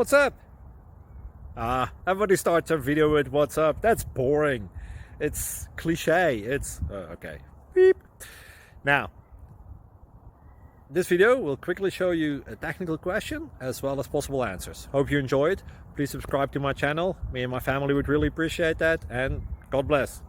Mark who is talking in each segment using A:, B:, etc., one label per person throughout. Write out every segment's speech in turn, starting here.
A: What's up? Everybody starts a video with what's up. That's boring. It's cliche. It's okay. Beep. Now, this video will quickly show you a technical question as well as possible answers. Hope you enjoyed. Please subscribe to my channel. Me and my family would really appreciate that, and God bless.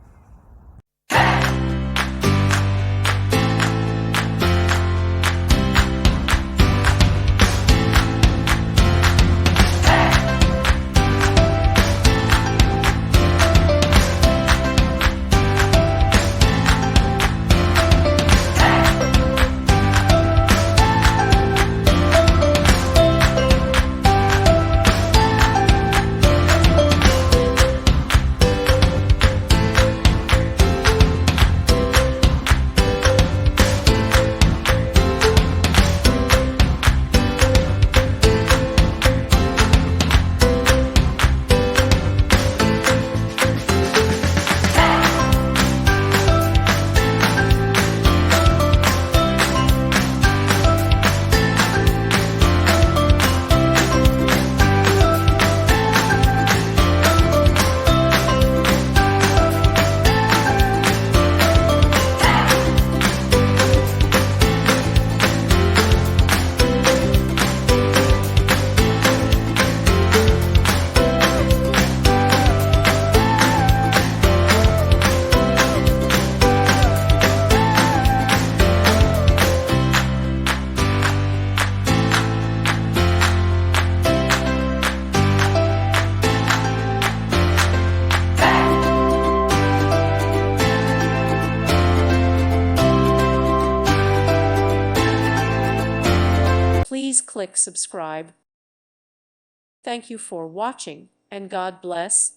B: Please click subscribe. Thank you for watching, and God bless.